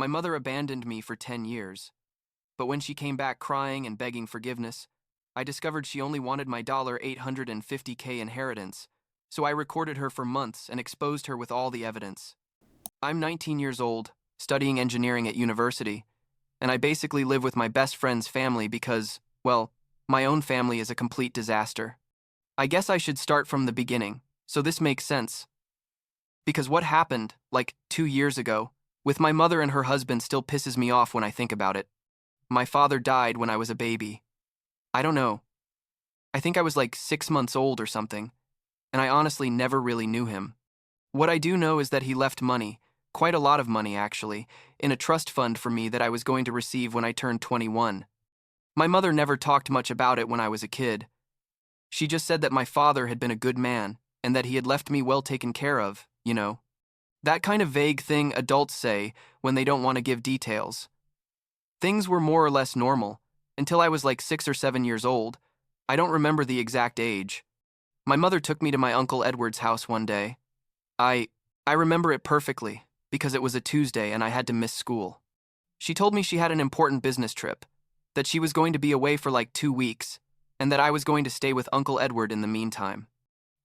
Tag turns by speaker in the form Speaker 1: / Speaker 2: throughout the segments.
Speaker 1: My mother abandoned me for 10 years, but when she came back crying and begging forgiveness, I discovered she only wanted my $850K inheritance, so I recorded her for months and exposed her with all the evidence. I'm 19 years old, studying engineering at university, and I basically live with my best friend's family because, well, my own family is a complete disaster. I guess I should start from the beginning, so this makes sense. Because what happened, like 2 years ago, with my mother and her husband still pisses me off when I think about it. My father died when I was a baby. I don't know. I think I was like 6 months old or something, and I honestly never really knew him. What I do know is that he left money, quite a lot of money actually, in a trust fund for me that I was going to receive when I turned 21. My mother never talked much about it when I was a kid. She just said that my father had been a good man, and that he had left me well taken care of, you know. That kind of vague thing adults say when they don't want to give details. Things were more or less normal, until I was like 6 or 7 years old. I don't remember the exact age. My mother took me to my Uncle Edward's house one day. I remember it perfectly, because it was a Tuesday and I had to miss school. She told me she had an important business trip, that she was going to be away for like 2 weeks, and that I was going to stay with Uncle Edward in the meantime.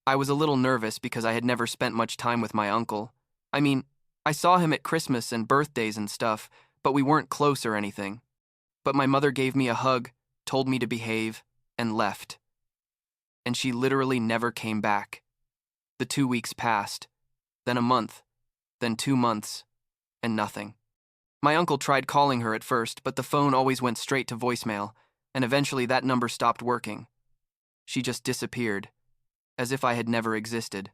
Speaker 1: I was a little nervous because I had never spent much time with my uncle. I mean, I saw him at Christmas and birthdays and stuff, but we weren't close or anything. But my mother gave me a hug, told me to behave, and left. And she literally never came back. The 2 weeks passed, then a month, then 2 months, and nothing. My uncle tried calling her at first, but the phone always went straight to voicemail, and eventually that number stopped working. She just disappeared, as if I had never existed.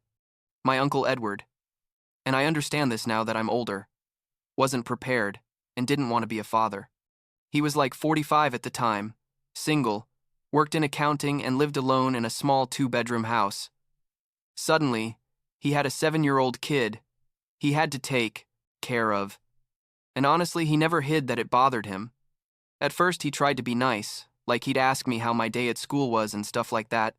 Speaker 1: My Uncle Edward, and I understand this now that I'm older, wasn't prepared and didn't want to be a father. He was like 45 at the time, single, worked in accounting and lived alone in a small 2-bedroom house. Suddenly, he had a 7-year-old kid he had to take care of. And honestly, he never hid that it bothered him. At first, he tried to be nice, like he'd ask me how my day at school was and stuff like that.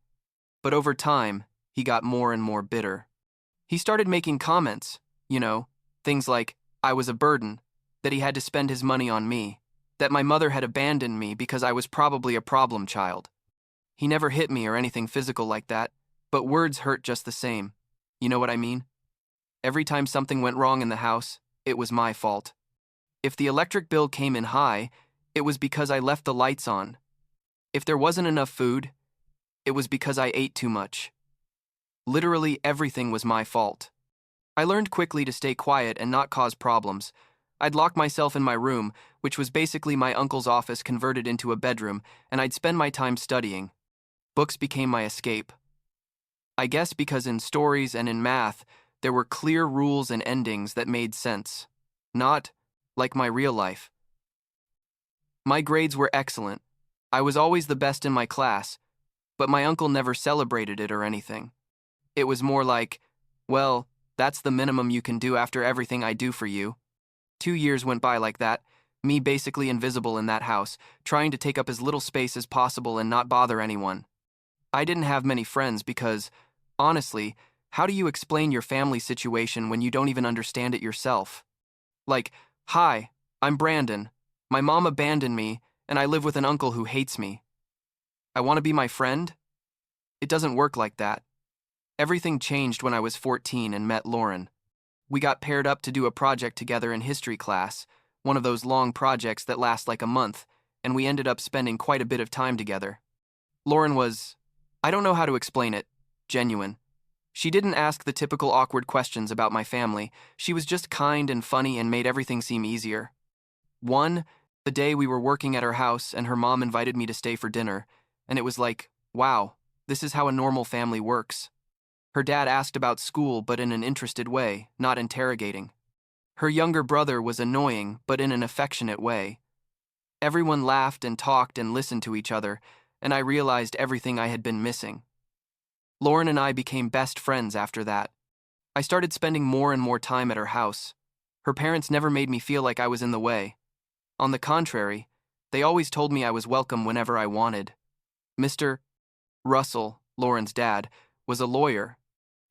Speaker 1: But over time, he got more and more bitter. He started making comments, things like, I was a burden, that he had to spend his money on me, that my mother had abandoned me because I was probably a problem child. He never hit me or anything physical like that, but words hurt just the same. You know what I mean? Every time something went wrong in the house, it was my fault. If the electric bill came in high, it was because I left the lights on. If there wasn't enough food, it was because I ate too much. Literally everything was my fault. I learned quickly to stay quiet and not cause problems. I'd lock myself in my room, which was basically my uncle's office converted into a bedroom, and I'd spend my time studying. Books became my escape. I guess because in stories and in math, there were clear rules and endings that made sense. Not like my real life. My grades were excellent. I was always the best in my class, but my uncle never celebrated it or anything. It was more like, well, that's the minimum you can do after everything I do for you. 2 years went by like that, me basically invisible in that house, trying to take up as little space as possible and not bother anyone. I didn't have many friends because, honestly, how do you explain your family situation when you don't even understand it yourself? Like, hi, I'm Brandon. My mom abandoned me, and I live with an uncle who hates me. I want to be my friend? It doesn't work like that. Everything changed when I was 14 and met Lauren. We got paired up to do a project together in history class, one of those long projects that last like a month, and we ended up spending quite a bit of time together. Lauren was, I don't know how to explain it, genuine. She didn't ask the typical awkward questions about my family. She was just kind and funny and made everything seem easier. The day we were working at her house and her mom invited me to stay for dinner, and it was like, wow, this is how a normal family works. Her dad asked about school, but in an interested way, not interrogating. Her younger brother was annoying, but in an affectionate way. Everyone laughed and talked and listened to each other, and I realized everything I had been missing. Lauren and I became best friends after that. I started spending more and more time at her house. Her parents never made me feel like I was in the way. On the contrary, they always told me I was welcome whenever I wanted. Mr. Russell, Lauren's dad, was a lawyer,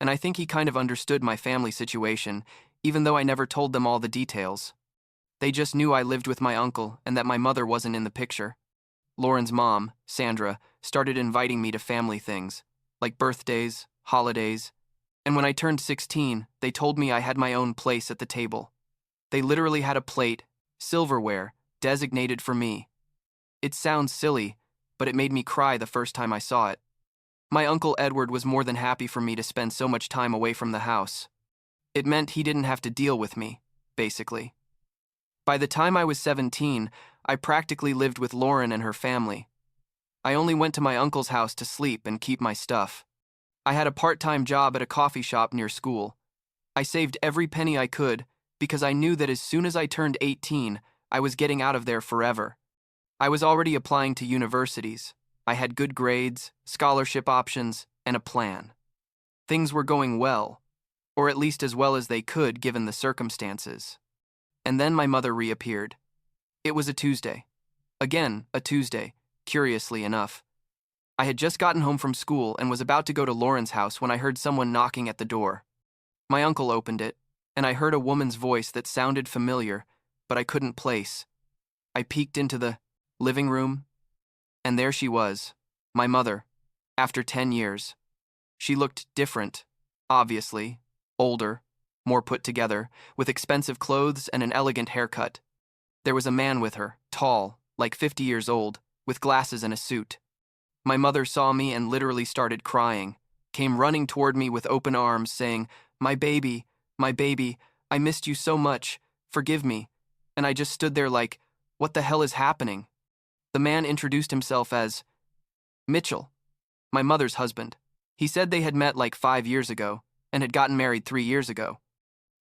Speaker 1: and I think he kind of understood my family situation, even though I never told them all the details. They just knew I lived with my uncle and that my mother wasn't in the picture. Lauren's mom, Sandra, started inviting me to family things, like birthdays, holidays, and when I turned 16, they told me I had my own place at the table. They literally had a plate, silverware, designated for me. It sounds silly, but it made me cry the first time I saw it. My uncle Edward was more than happy for me to spend so much time away from the house. It meant he didn't have to deal with me, basically. By the time I was 17, I practically lived with Lauren and her family. I only went to my uncle's house to sleep and keep my stuff. I had a part-time job at a coffee shop near school. I saved every penny I could because I knew that as soon as I turned 18, I was getting out of there forever. I was already applying to universities. I had good grades, scholarship options, and a plan. Things were going well, or at least as well as they could given the circumstances. And then my mother reappeared. It was a Tuesday. Again, a Tuesday, curiously enough. I had just gotten home from school and was about to go to Lauren's house when I heard someone knocking at the door. My uncle opened it, and I heard a woman's voice that sounded familiar, but I couldn't place. I peeked into the living room, and there she was, my mother, after 10 years. She looked different, obviously, older, more put together, with expensive clothes and an elegant haircut. There was a man with her, tall, like 50 years old, with glasses and a suit. My mother saw me and literally started crying, came running toward me with open arms, saying, my baby, I missed you so much, forgive me." And I just stood there like, what the hell is happening? The man introduced himself as Mitchell, my mother's husband. He said they had met like 5 years ago and had gotten married 3 years ago.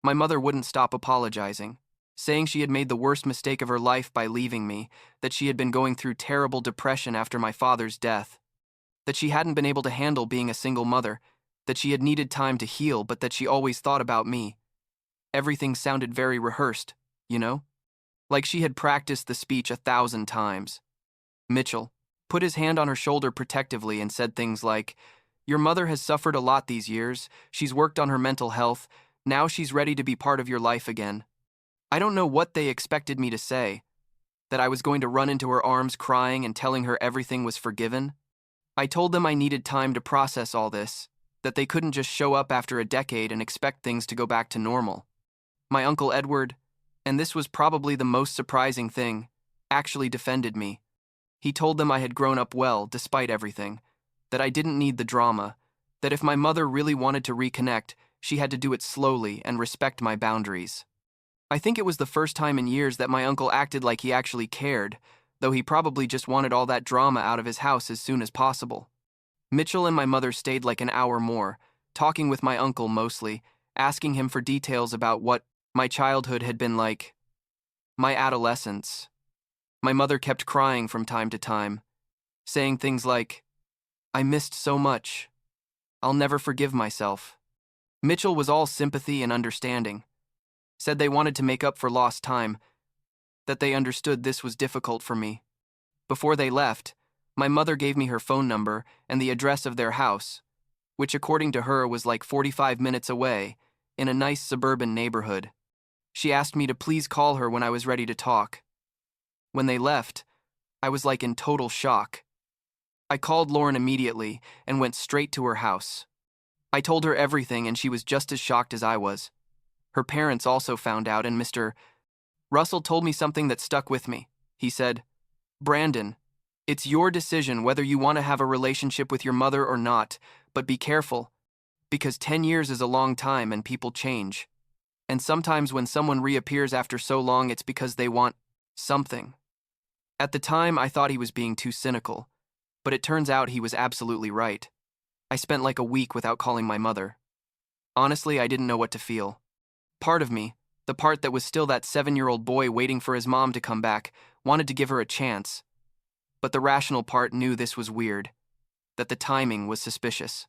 Speaker 1: My mother wouldn't stop apologizing, saying she had made the worst mistake of her life by leaving me, that she had been going through terrible depression after my father's death, that she hadn't been able to handle being a single mother, that she had needed time to heal, but that she always thought about me. Everything sounded very rehearsed, you know? Like she had practiced the speech 1,000 times. Mitchell put his hand on her shoulder protectively and said things like, "Your mother has suffered a lot these years. She's worked on her mental health. Now she's ready to be part of your life again." I don't know what they expected me to say, that I was going to run into her arms crying and telling her everything was forgiven. I told them I needed time to process all this, that they couldn't just show up after a decade and expect things to go back to normal. My Uncle Edward, and this was probably the most surprising thing, actually defended me. He told them I had grown up well despite everything, that I didn't need the drama, that if my mother really wanted to reconnect, she had to do it slowly and respect my boundaries. I think it was the first time in years that my uncle acted like he actually cared, though he probably just wanted all that drama out of his house as soon as possible. Mitchell and my mother stayed like an hour more, talking with my uncle mostly, asking him for details about what my childhood had been like, my adolescence. My mother kept crying from time to time, saying things like, "I missed so much. I'll never forgive myself." Mitchell was all sympathy and understanding, said they wanted to make up for lost time, that they understood this was difficult for me. Before they left, my mother gave me her phone number and the address of their house, which according to her was like 45 minutes away, in a nice suburban neighborhood. She asked me to please call her when I was ready to talk. When they left, I was like in total shock. I called Lauren immediately and went straight to her house. I told her everything and she was just as shocked as I was. Her parents also found out and Mr. Russell told me something that stuck with me. He said, "Brandon, it's your decision whether you want to have a relationship with your mother or not, but be careful, because 10 years is a long time and people change. And sometimes when someone reappears after so long, it's because they want something." At the time, I thought he was being too cynical, but it turns out he was absolutely right. I spent like a week without calling my mother. Honestly, I didn't know what to feel. Part of me, the part that was still that 7-year-old boy waiting for his mom to come back, wanted to give her a chance. But the rational part knew this was weird, that the timing was suspicious.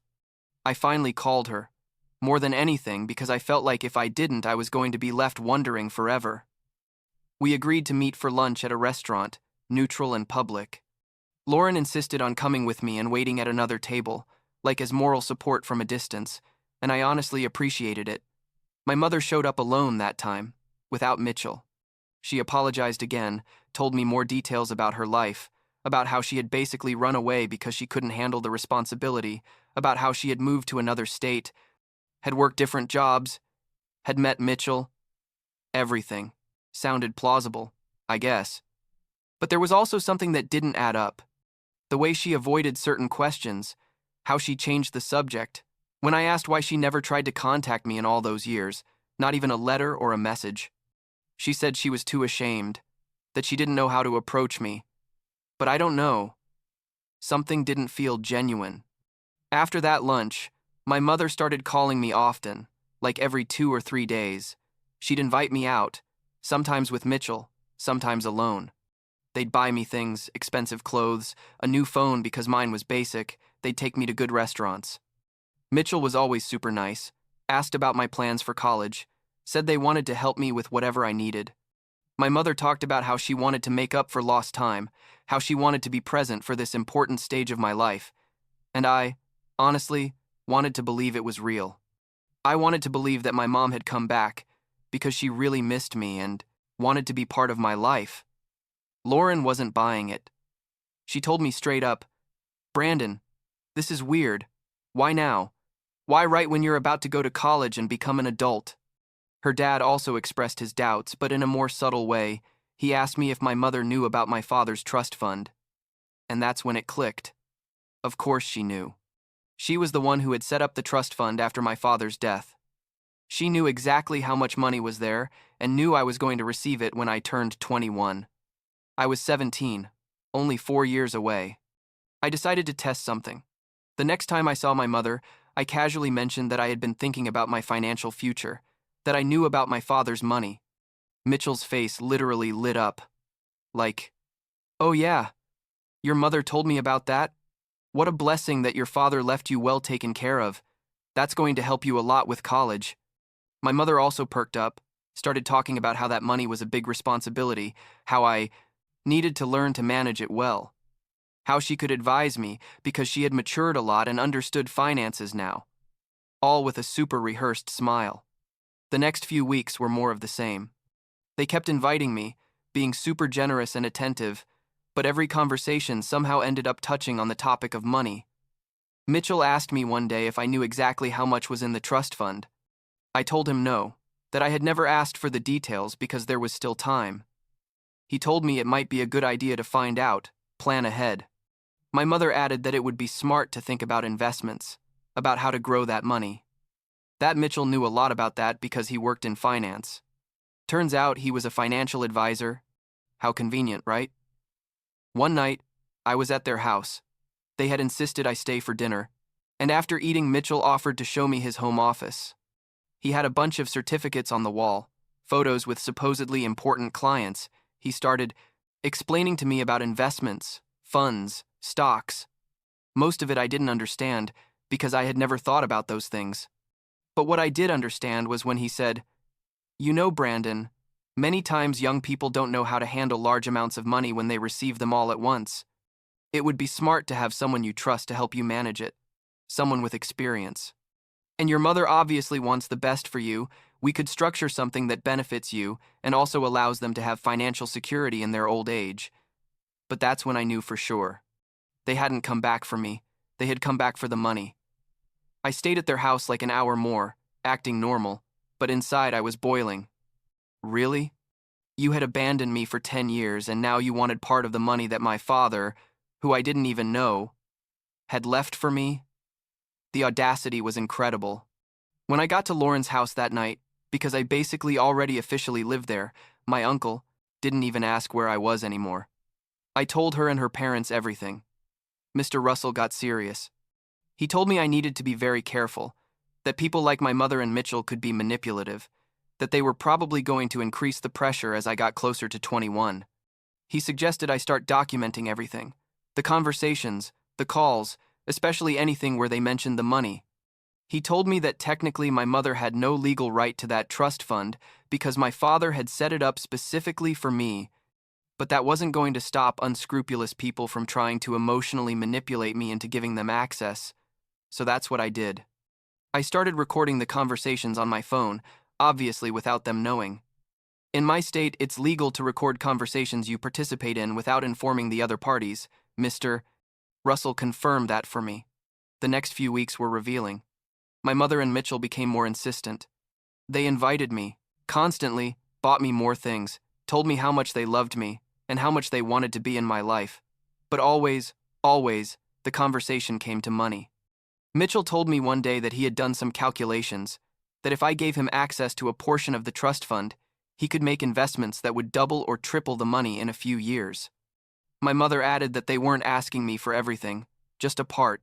Speaker 1: I finally called her, more than anything because I felt like if I didn't, I was going to be left wondering forever. We agreed to meet for lunch at a restaurant, neutral and public. Lauren insisted on coming with me and waiting at another table, like as moral support from a distance, and I honestly appreciated it. My mother showed up alone that time, without Mitchell. She apologized again, told me more details about her life, about how she had basically run away because she couldn't handle the responsibility, about how she had moved to another state, had worked different jobs, had met Mitchell. Everything. Sounded plausible, I guess. But there was also something that didn't add up. The way she avoided certain questions, how she changed the subject. When I asked why she never tried to contact me in all those years, not even a letter or a message, she said she was too ashamed, that she didn't know how to approach me. But I don't know. Something didn't feel genuine. After that lunch, my mother started calling me often, like every 2 or 3 days. She'd invite me out, sometimes with Mitchell, sometimes alone. They'd buy me things, expensive clothes, a new phone because mine was basic. They'd take me to good restaurants. Mitchell was always super nice, asked about my plans for college, said they wanted to help me with whatever I needed. My mother talked about how she wanted to make up for lost time, how she wanted to be present for this important stage of my life, and I, honestly, wanted to believe it was real. I wanted to believe that my mom had come back because she really missed me and wanted to be part of my life. Lauren wasn't buying it. She told me straight up, "Brandon, this is weird. Why now? Why right when you're about to go to college and become an adult?" Her dad also expressed his doubts, but in a more subtle way. He asked me if my mother knew about my father's trust fund. And that's when it clicked. Of course she knew. She was the one who had set up the trust fund after my father's death. She knew exactly how much money was there and knew I was going to receive it when I turned 21. I was 17, only 4 years away. I decided to test something. The next time I saw my mother, I casually mentioned that I had been thinking about my financial future, that I knew about my father's money. Mitchell's face literally lit up. Like, "Oh yeah, your mother told me about that? What a blessing that your father left you well taken care of. That's going to help you a lot with college." My mother also perked up, started talking about how that money was a big responsibility, how I needed to learn to manage it well, how she could advise me because she had matured a lot and understood finances now, all with a super rehearsed smile. The next few weeks were more of the same. They kept inviting me, being super generous and attentive, but every conversation somehow ended up touching on the topic of money. Mitchell asked me one day if I knew exactly how much was in the trust fund. I told him no, that I had never asked for the details because there was still time. He told me it might be a good idea to find out, plan ahead. My mother added that it would be smart to think about investments, about how to grow that money. That Mitchell knew a lot about that because he worked in finance. Turns out he was a financial advisor. How convenient, right? One night, I was at their house. They had insisted I stay for dinner, and after eating, Mitchell offered to show me his home office. He had a bunch of certificates on the wall, photos with supposedly important clients. He started explaining to me about investments, funds, stocks. Most of it I didn't understand because I had never thought about those things. But what I did understand was when he said, "You know, Brandon, many times young people don't know how to handle large amounts of money when they receive them all at once. It would be smart to have someone you trust to help you manage it, someone with experience. And your mother obviously wants the best for you. We could structure something that benefits you and also allows them to have financial security in their old age." But that's when I knew for sure. They hadn't come back for me. They had come back for the money. I stayed at their house like an hour more, acting normal, but inside I was boiling. Really? You had abandoned me for 10 years and now you wanted part of the money that my father, who I didn't even know, had left for me? The audacity was incredible. When I got to Lauren's house that night, because I basically already officially lived there, my uncle didn't even ask where I was anymore. I told her and her parents everything. Mr. Russell got serious. He told me I needed to be very careful, that people like my mother and Mitchell could be manipulative, that they were probably going to increase the pressure as I got closer to 21. He suggested I start documenting everything, the conversations, the calls, especially anything where they mentioned the money. He told me that technically my mother had no legal right to that trust fund because my father had set it up specifically for me, but that wasn't going to stop unscrupulous people from trying to emotionally manipulate me into giving them access. So that's what I did. I started recording the conversations on my phone, obviously without them knowing. In my state, it's legal to record conversations you participate in without informing the other parties. Mr. Russell confirmed that for me. The next few weeks were revealing. My mother and Mitchell became more insistent. They invited me, constantly, bought me more things, told me how much they loved me, and how much they wanted to be in my life. But always, the conversation came to money. Mitchell told me one day that he had done some calculations, that if I gave him access to a portion of the trust fund, he could make investments that would double or triple the money in a few years. My mother added that they weren't asking me for everything, just a part.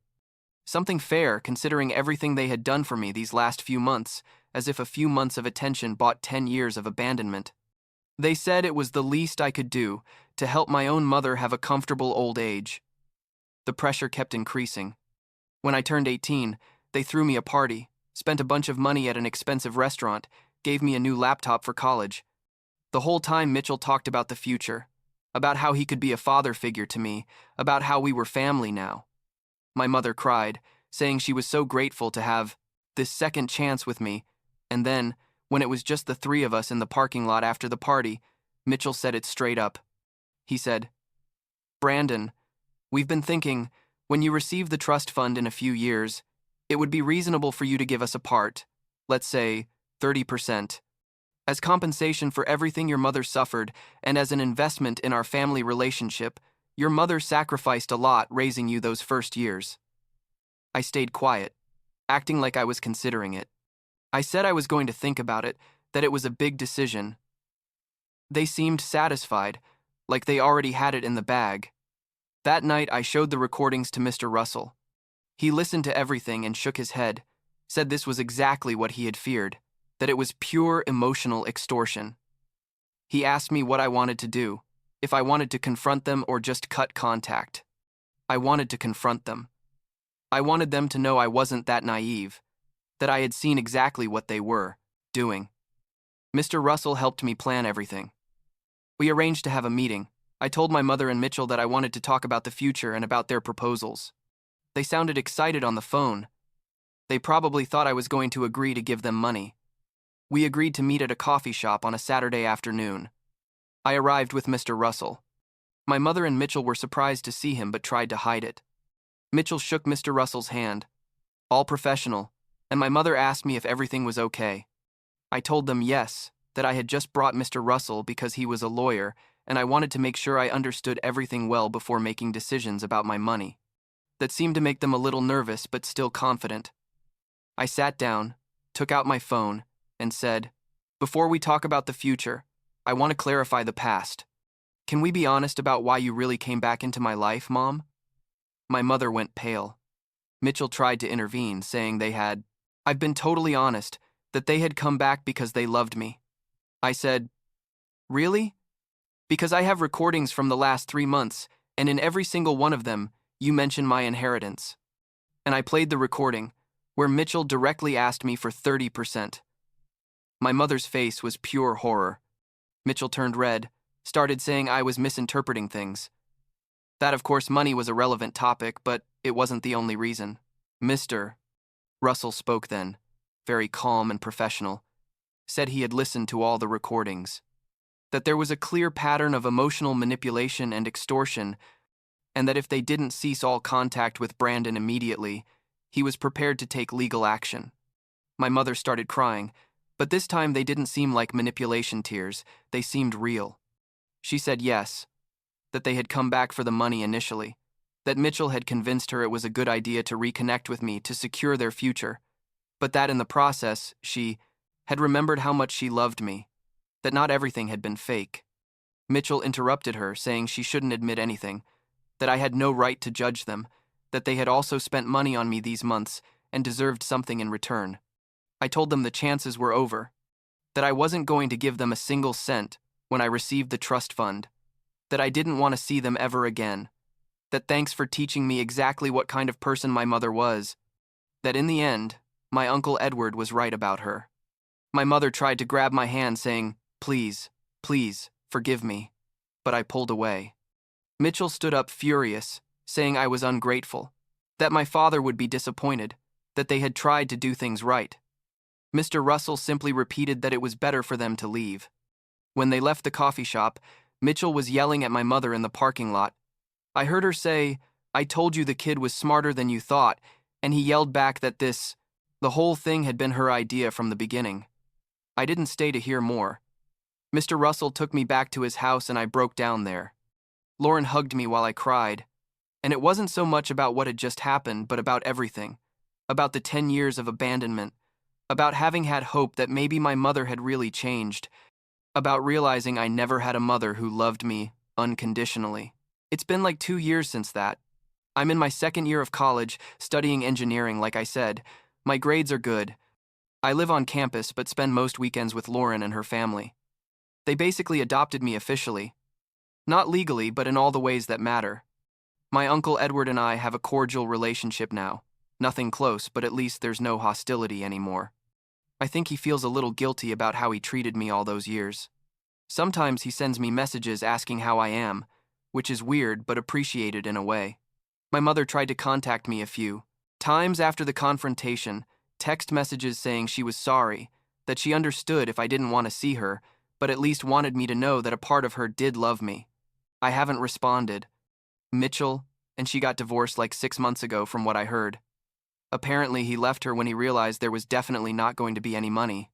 Speaker 1: Something fair, considering everything they had done for me these last few months, as if a few months of attention bought 10 years of abandonment. They said it was the least I could do to help my own mother have a comfortable old age. The pressure kept increasing. When I turned 18, they threw me a party, spent a bunch of money at an expensive restaurant, gave me a new laptop for college. The whole time Mitchell talked about the future, about how he could be a father figure to me, about how we were family now. My mother cried, saying she was so grateful to have this second chance with me, and then, when it was just the three of us in the parking lot after the party, Mitchell said it straight up. He said, "Brandon, we've been thinking, when you receive the trust fund in a few years, it would be reasonable for you to give us a part, let's say 30%, as compensation for everything your mother suffered and as an investment in our family relationship. Your mother sacrificed a lot raising you those first years." I stayed quiet, acting like I was considering it. I said I was going to think about it, that it was a big decision. They seemed satisfied, like they already had it in the bag. That night I showed the recordings to Mr. Russell. He listened to everything and shook his head, said this was exactly what he had feared, that it was pure emotional extortion. He asked me what I wanted to do, if I wanted to confront them or just cut contact. I wanted to confront them. I wanted them to know I wasn't that naive, that I had seen exactly what they were doing. Mr. Russell helped me plan everything. We arranged to have a meeting. I told my mother and Mitchell that I wanted to talk about the future and about their proposals. They sounded excited on the phone. They probably thought I was going to agree to give them money. We agreed to meet at a coffee shop on a Saturday afternoon. I arrived with Mr. Russell. My mother and Mitchell were surprised to see him but tried to hide it. Mitchell shook Mr. Russell's hand, all professional, and my mother asked me if everything was okay. I told them yes, that I had just brought Mr. Russell because he was a lawyer, and I wanted to make sure I understood everything well before making decisions about my money. That seemed to make them a little nervous but still confident. I sat down, took out my phone, and said, "Before we talk about the future, I want to clarify the past. Can we be honest about why you really came back into my life, Mom?" My mother went pale. Mitchell tried to intervene, saying I've been totally honest, that they had come back because they loved me. I said, "Really? Because I have recordings from the last 3 months, and in every single one of them, you mention my inheritance." And I played the recording, where Mitchell directly asked me for 30%. My mother's face was pure horror. Mitchell turned red, started saying I was misinterpreting things. That, of course, money was a relevant topic, but it wasn't the only reason. Mr. Russell spoke then, very calm and professional, said he had listened to all the recordings, that there was a clear pattern of emotional manipulation and extortion, and that if they didn't cease all contact with Brandon immediately, he was prepared to take legal action. My mother started crying, but this time they didn't seem like manipulation tears, they seemed real. She said yes, that they had come back for the money initially, that Mitchell had convinced her it was a good idea to reconnect with me to secure their future, but that in the process, she had remembered how much she loved me, that not everything had been fake. Mitchell interrupted her, saying she shouldn't admit anything, that I had no right to judge them, that they had also spent money on me these months and deserved something in return. I told them the chances were over, that I wasn't going to give them a single cent when I received the trust fund, that I didn't want to see them ever again, that thanks for teaching me exactly what kind of person my mother was, that in the end, my Uncle Edward was right about her. My mother tried to grab my hand, saying, "Please, please, forgive me," but I pulled away. Mitchell stood up furious, saying I was ungrateful, that my father would be disappointed, that they had tried to do things right. Mr. Russell simply repeated that it was better for them to leave. When they left the coffee shop, Mitchell was yelling at my mother in the parking lot. I heard her say, "I told you the kid was smarter than you thought," and he yelled back that the whole thing had been her idea from the beginning. I didn't stay to hear more. Mr. Russell took me back to his house and I broke down there. Lauren hugged me while I cried. And it wasn't so much about what had just happened, but about everything. About the 10 years of abandonment. About having had hope that maybe my mother had really changed. About realizing I never had a mother who loved me unconditionally. It's been like 2 years since that. I'm in my second year of college, studying engineering, like I said. My grades are good. I live on campus, but spend most weekends with Lauren and her family. They basically adopted me officially. Not legally, but in all the ways that matter. My Uncle Edward and I have a cordial relationship now. Nothing close, but at least there's no hostility anymore. I think he feels a little guilty about how he treated me all those years. Sometimes he sends me messages asking how I am, which is weird but appreciated in a way. My mother tried to contact me a few times after the confrontation, text messages saying she was sorry, that she understood if I didn't want to see her, but at least wanted me to know that a part of her did love me. I haven't responded. Mitchell, and she got divorced like 6 months ago from what I heard. Apparently he left her when he realized there was definitely not going to be any money.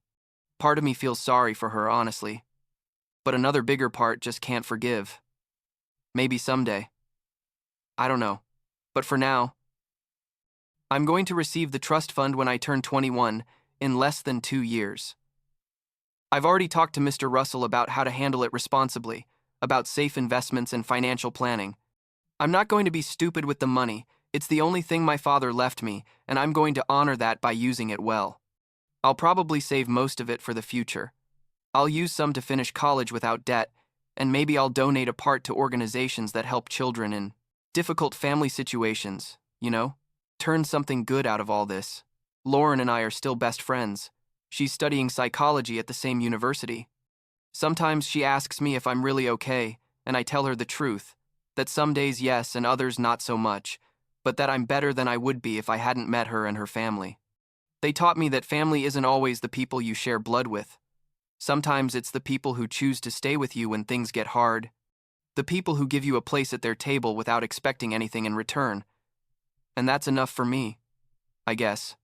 Speaker 1: Part of me feels sorry for her, honestly. But another bigger part just can't forgive. Maybe someday. I don't know. But for now, I'm going to receive the trust fund when I turn 21, in less than 2 years. I've already talked to Mr. Russell about how to handle it responsibly, about safe investments and financial planning. I'm not going to be stupid with the money. It's the only thing my father left me, and I'm going to honor that by using it well. I'll probably save most of it for the future. I'll use some to finish college without debt, and maybe I'll donate a part to organizations that help children in difficult family situations, you know? Turn something good out of all this. Lauren and I are still best friends. She's studying psychology at the same university. Sometimes she asks me if I'm really okay, and I tell her the truth, that some days yes and others not so much, but that I'm better than I would be if I hadn't met her and her family. They taught me that family isn't always the people you share blood with. Sometimes it's the people who choose to stay with you when things get hard. The people who give you a place at their table without expecting anything in return. And that's enough for me, I guess.